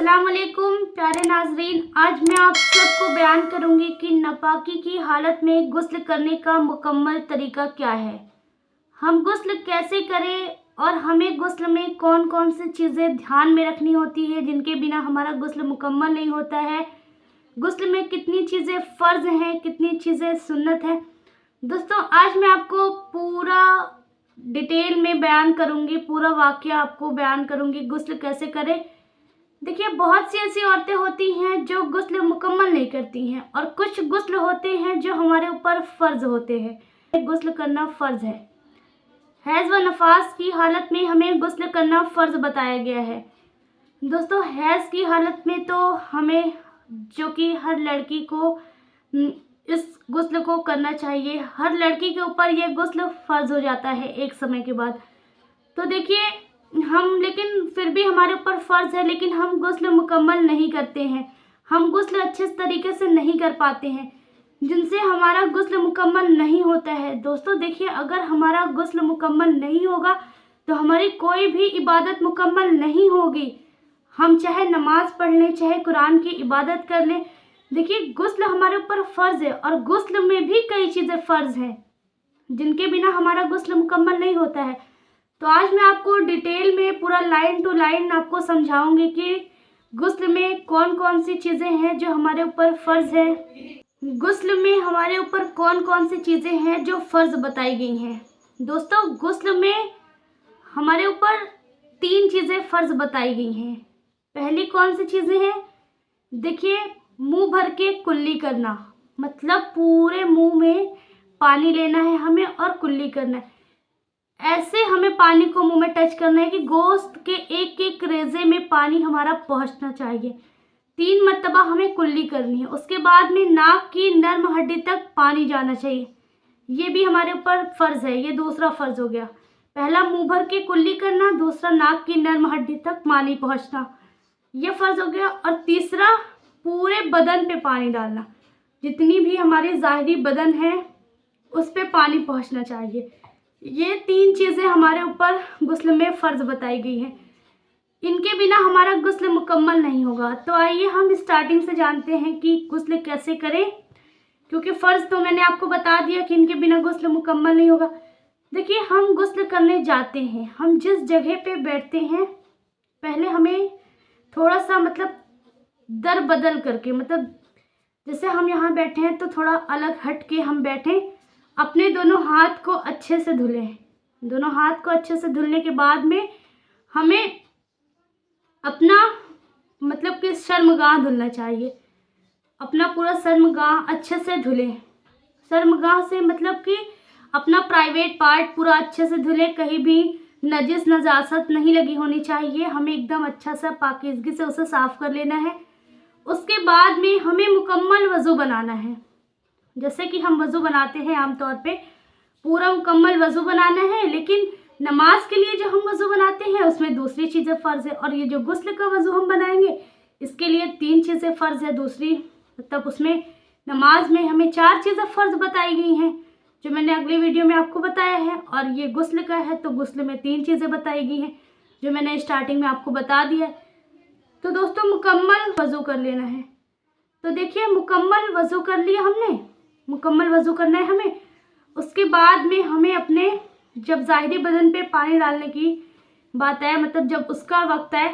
अस्सलाम वालेकुम प्यारे नाजरीन, आज मैं आप सबको बयान करूंगी कि नापाकी की हालत में गुस्ल करने का मुकम्मल तरीका क्या है। हम गुस्ल कैसे करें और हमें गुस्ल में कौन कौन सी चीज़ें ध्यान में रखनी होती है जिनके बिना हमारा गुस्ल मुकम्मल नहीं होता है। गुस्ल में कितनी चीज़ें फ़र्ज़ हैं, कितनी चीज़ें सुन्नत हैं। दोस्तों, आज मैं आपको पूरा डिटेल में बयान करूँगी, पूरा वाक़या आपको बयान करूँगी गुस्ल कैसे करें। देखिए, बहुत सी ऐसी औरतें होती हैं जो गुस्ल मुकम्मल नहीं करती हैं और कुछ गुस्ल होते हैं जो हमारे ऊपर फ़र्ज़ होते हैं। गुस्ल करना फ़र्ज़ है। हैज़ व नफास की हालत में हमें गुस्ल करना फ़र्ज़ बताया गया है। दोस्तों, हैज़ की हालत में तो हमें, जो कि हर लड़की को इस गुस्ल को करना चाहिए। हर लड़की के ऊपर ये गुस्ल फ़र्ज़ हो जाता है एक समय के बाद। तो देखिए, लेकिन फिर भी हमारे ऊपर फ़र्ज़ है, लेकिन हम गुस्ल मुकम्मल नहीं करते हैं। हम गुस्ल अच्छे तरीके से नहीं कर पाते हैं, जिनसे हमारा गुस्ल मुकम्मल नहीं होता है। दोस्तों देखिए, अगर हमारा गुस्ल मुकम्मल नहीं होगा तो हमारी कोई भी इबादत मुकम्मल नहीं होगी। हम चाहे नमाज़ पढ़ लें, चाहे कुरान की इबादत कर लें, देखिए गुस्ल हमारे ऊपर फ़र्ज़ है और गुस्ल में भी कई चीज़ें फ़र्ज़ हैं जिनके बिना हमारा गुस्ल मुकम्मल नहीं होता है। तो आज मैं आपको डिटेल में पूरा लाइन टू लाइन आपको समझाऊंगी कि गुस्ल में कौन कौन सी चीज़ें हैं जो हमारे ऊपर फ़र्ज़ है। गुस्ल में हमारे ऊपर कौन कौन सी चीज़ें हैं जो फ़र्ज़ बताई गई हैं। दोस्तों, गुस्ल में हमारे ऊपर 3 चीज़ें फ़र्ज़ बताई गई हैं। पहली कौन सी चीज़ें हैं? देखिए, मुंह भर के कुल्ली करना, मतलब पूरे मुंह में पानी लेना है हमें और कुल्ली करना है। ऐसे हमें पानी को मुंह में टच करना है कि गोश्त के एक एक रेज़े में पानी हमारा पहुंचना चाहिए। 3 मरतबा हमें कुल्ली करनी है। उसके बाद में नाक की नर्म हड्डी तक पानी जाना चाहिए। ये भी हमारे ऊपर फ़र्ज़ है। ये दूसरा फ़र्ज़ हो गया। पहला मुंह भर के कुल्ली करना, दूसरा नाक की नर्म हड्डी तक पानी पहुँचना, ये फ़र्ज़ हो गया। और तीसरा, पूरे बदन पे पानी डालना, जितनी भी हमारी ज़ाहिरी बदन है उस पर पानी पहुँचना चाहिए। ये 3 चीज़ें हमारे ऊपर गुस्ल में फ़र्ज़ बताई गई हैं। इनके बिना हमारा गुस्ल मुकम्मल नहीं होगा। तो आइए हम स्टार्टिंग से जानते हैं कि गुस्ल कैसे करें, क्योंकि फ़र्ज़ तो मैंने आपको बता दिया कि इनके बिना गुस्ल मुकम्मल नहीं होगा। देखिए, हम गुस्ल करने जाते हैं, हम जिस जगह पे बैठते हैं, पहले हमें थोड़ा सा दर बदल करके, जैसे हम यहाँ बैठे हैं तो थोड़ा अलग हट के हम बैठें। अपने दोनों हाथ को अच्छे से धुलें। दोनों हाथ को अच्छे से धुलने के बाद में हमें अपना कि शर्मगाह धुलना चाहिए। अपना पूरा शर्मगाह अच्छे से धुलें। शर्मगाह से कि अपना प्राइवेट पार्ट पूरा अच्छे से धुलें। कहीं भी नजिस नजासत नहीं लगी होनी चाहिए। हमें एकदम अच्छा सा पाकीज़गी से उसे साफ़ कर लेना है। उसके बाद में हमें मुकम्मल वज़ू बनाना है। जैसे कि हम वज़ू बनाते हैं आमतौर पे, पूरा मुकम्मल वज़ू बनाना है। लेकिन नमाज के लिए जो हम वज़ू बनाते हैं उसमें दूसरी चीज़ें फ़र्ज़ है, और ये जो गुस्ल का वज़ू हम बनाएंगे इसके लिए 3 चीज़ें फ़र्ज़ है। दूसरी उसमें नमाज में हमें 4 चीज़ें फ़र्ज़ बताई गई हैं जो मैंने अगली वीडियो में आपको बताया है। और ये गुस्ल का है तो गुस्ल में 3 चीज़ें बताई गई हैं जो मैंने स्टार्टिंग में आपको बता दिया है। तो दोस्तों, मुकम्मल वज़ू कर लेना है। तो देखिए, मुकम्मल वज़ू कर लिया हमने, मुकम्मल वज़ू करना है हमें। उसके बाद में हमें अपने, जब ज़ाहिरी बदन पे पानी डालने की बात आए, जब उसका वक्त आए,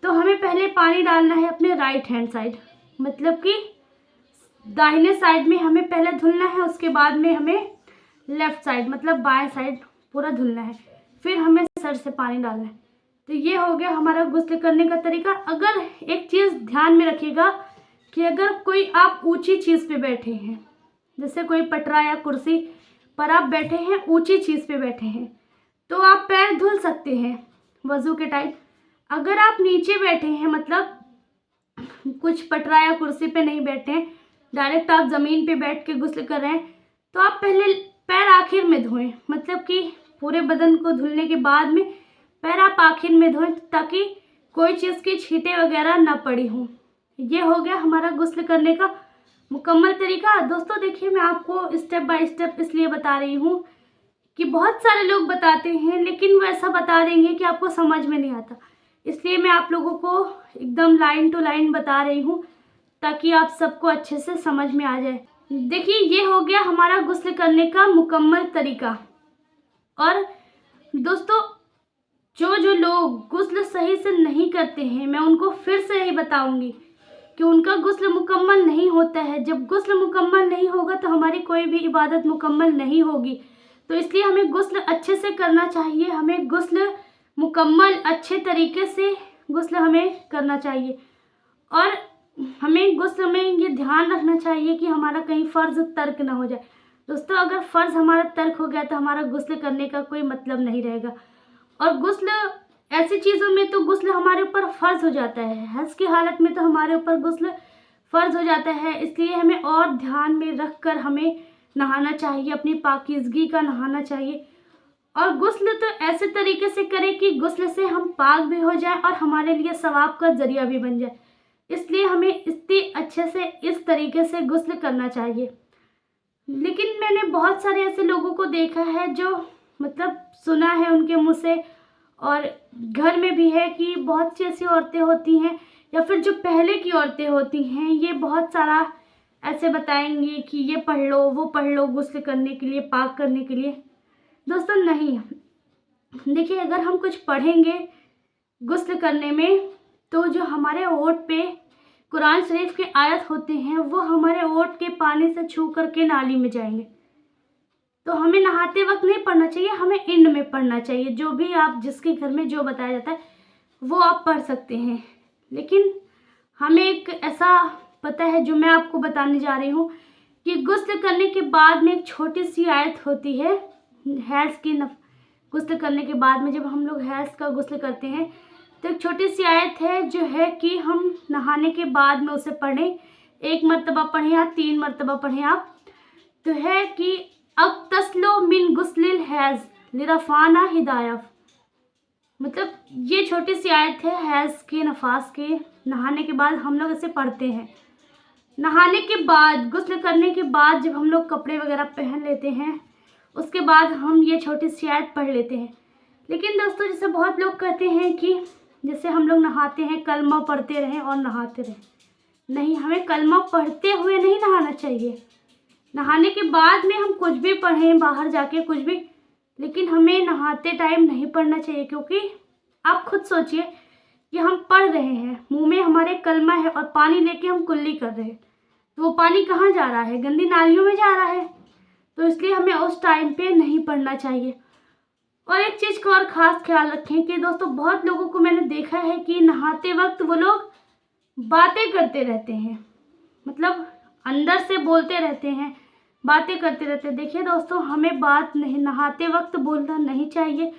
तो हमें पहले पानी डालना है अपने राइट हैंड साइड, कि दाहिने साइड में हमें पहले धुलना है। उसके बाद में हमें लेफ़्ट साइड बाएं साइड पूरा धुलना है। फिर हमें सर से पानी डालना है। तो ये हो गया हमारा गुस्ल करने का तरीका। अगर एक चीज़ ध्यान में रखिएगा कि अगर कोई आप ऊंची चीज़ पे बैठे हैं, जैसे कोई पटरा या कुर्सी पर आप बैठे हैं, ऊंची चीज़ पे बैठे हैं, तो आप पैर धुल सकते हैं वज़ू के टाइम। अगर आप नीचे बैठे हैं, कुछ पटरा या कुर्सी पे नहीं बैठे हैं, डायरेक्ट आप ज़मीन पे बैठ के गुस्ल कर रहे हैं, तो आप पहले पैर आखिर में धोएं। कि पूरे बदन को धुलने के बाद में पैर आप आखिर में धोएं, ताकि कोई चीज़ की छींटे वगैरह ना पड़ी हों। ये हो गया हमारा गुस्ल करने का मुकम्मल तरीका। दोस्तों देखिए, मैं आपको स्टेप बाय स्टेप इसलिए बता रही हूँ कि बहुत सारे लोग बताते हैं, लेकिन वो ऐसा बता देंगे कि आपको समझ में नहीं आता। इसलिए मैं आप लोगों को एकदम लाइन टू लाइन बता रही हूँ ताकि आप सबको अच्छे से समझ में आ जाए। देखिए, ये हो गया हमारा गुस्ल करने का मुकम्मल तरीका। और दोस्तों, जो लोग गुस्ल सही से नहीं करते हैं, मैं उनको फिर से यही बताऊंगी कि उनका गुस्ल मुकम्मल नहीं होता है। जब गुस्ल मुकम्मल नहीं होगा तो हमारी कोई भी इबादत मुकम्मल नहीं होगी। तो इसलिए हमें गुस्ल अच्छे से करना चाहिए, हमें गुस्ल मुकम्मल अच्छे तरीके से गुस्ल हमें करना चाहिए। और हमें गुस्ल में ये ध्यान रखना चाहिए कि हमारा कहीं फ़र्ज़ तर्क ना हो जाए। दोस्तों, अगर फ़र्ज़ हमारा तर्क हो गया तो हमारा गुस्ल करने का कोई मतलब नहीं रहेगा। और गुस्ल ऐसी चीज़ों में तो गुस्ल हमारे ऊपर फ़र्ज़ हो जाता है, हैज़ की हालत में तो हमारे ऊपर गुस्ल फ़र्ज़ हो जाता है। इसलिए हमें और ध्यान में रख कर हमें नहाना चाहिए, अपनी पाकीज़गी का नहाना चाहिए। और गुस्ल तो ऐसे तरीके से करें कि गुस्ल से हम पाक भी हो जाएं और हमारे लिए सवाब का ज़रिया भी बन जाए। इसलिए हमें इतनी अच्छे से इस तरीके से गुस्ल करना चाहिए। लेकिन मैंने बहुत सारे ऐसे लोगों को देखा है जो मतलब सुना है उनके मुँह से, और घर में भी है कि बहुत सी ऐसी औरतें होती हैं या फिर जो पहले की औरतें होती हैं, ये बहुत सारा ऐसे बताएंगी कि ये पढ़ लो, वो पढ़ लो गुस्ल करने के लिए, पाक करने के लिए। दोस्तों नहीं, देखिए, अगर हम कुछ पढ़ेंगे गुस्ल करने में तो जो हमारे ओंठ पे कुरान शरीफ के आयत होते हैं वो हमारे ओंठ के पानी से छू करके नाली में जाएंगे। तो हमें नहाते वक्त नहीं पढ़ना चाहिए, हमें एंड में पढ़ना चाहिए। जो भी आप जिसके घर में जो बताया जाता है वो आप पढ़ सकते हैं। लेकिन हमें एक ऐसा पता है जो मैं आपको बताने जा रही हूँ कि गुस्ल करने के बाद में एक छोटी सी आयत होती है हैज़ की। गुस्ल करने के बाद में जब हम लोग हैज़ का गुस्ल करते हैं तो एक छोटी सी आयत है जो है कि हम नहाने के बाद में उसे पढ़ें। 1 मरतबा पढ़ें या 3 मरतबा पढ़ें आप। तो है कि अब तस्लो मिन गुस्लिल हैज़ लिरफाना हिदायफ। मतलब ये छोटी सी आयत है हैज़ के नफास के नहाने के बाद हम लोग इसे पढ़ते हैं। नहाने के बाद, गुस्ल करने के बाद जब हम लोग कपड़े वगैरह पहन लेते हैं उसके बाद हम ये छोटी सी आयत पढ़ लेते हैं। लेकिन दोस्तों, जैसे बहुत लोग कहते हैं कि जैसे हम लोग नहाते हैं कलमा पढ़ते रहें और नहाते रहें। नहीं, हमें कलमा पढ़ते हुए नहीं नहाना चाहिए। नहाने के बाद में हम कुछ भी पढ़ें, बाहर जाके कुछ भी, लेकिन हमें नहाते टाइम नहीं पढ़ना चाहिए। क्योंकि आप खुद सोचिए कि हम पढ़ रहे हैं, मुंह में हमारे कलमा है और पानी लेके हम कुल्ली कर रहे हैं, तो वो पानी कहाँ जा रहा है? गंदी नालियों में जा रहा है। तो इसलिए हमें उस टाइम पे नहीं पढ़ना चाहिए। और एक चीज़ का और ख़ास ख्याल रखें कि दोस्तों, बहुत लोगों को मैंने देखा है कि नहाते वक्त वो लोग बातें करते रहते हैं, मतलब अंदर से बोलते रहते हैं, बातें करते रहते हैं। देखिए दोस्तों, हमें बात नहीं, नहाते वक्त बोलना नहीं चाहिए।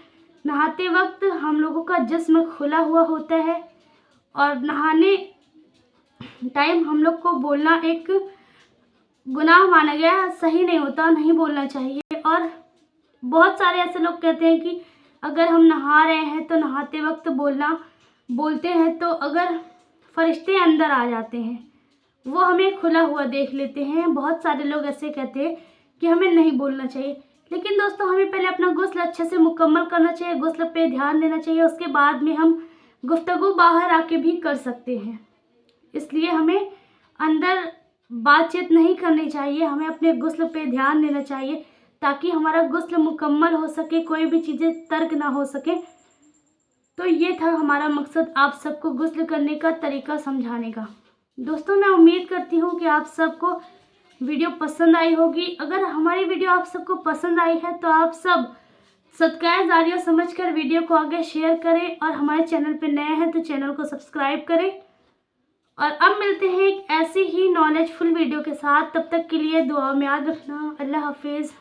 नहाते वक्त हम लोगों का जिस्म खुला हुआ होता है और नहाने टाइम हम लोग को बोलना एक गुनाह माना गया है, सही नहीं होता, नहीं बोलना चाहिए। और बहुत सारे ऐसे लोग कहते हैं कि अगर हम नहा रहे हैं तो नहाते वक्त बोलते हैं तो अगर फरिश्ते अंदर आ जाते हैं, वो हमें खुला हुआ देख लेते हैं। बहुत सारे लोग ऐसे कहते हैं कि हमें नहीं बोलना चाहिए। लेकिन दोस्तों, हमें पहले अपना गुस्ल अच्छे से मुकम्मल करना चाहिए, गुस्ल पे ध्यान देना चाहिए। उसके बाद में हम गुफ्तगू बाहर आके भी कर सकते हैं। इसलिए हमें अंदर बातचीत नहीं करनी चाहिए, हमें अपने गुस्ल पे ध्यान देना चाहिए ताकि हमारा गुस्ल मुकम्मल हो सके, कोई भी चीज़ें तर्क ना हो सके। तो ये था हमारा मकसद, आप सबको गुस्ल करने का तरीका समझाने का। दोस्तों, मैं उम्मीद करती हूँ कि आप सबको वीडियो पसंद आई होगी। अगर हमारी वीडियो आप सबको पसंद आई है तो आप सब सदकाए जारिया समझकर वीडियो को आगे शेयर करें, और हमारे चैनल पर नए हैं तो चैनल को सब्सक्राइब करें। और अब मिलते हैं एक ऐसी ही नॉलेजफुल वीडियो के साथ। तब तक के लिए दुआ में याद रखना। अल्लाह हाफिज़।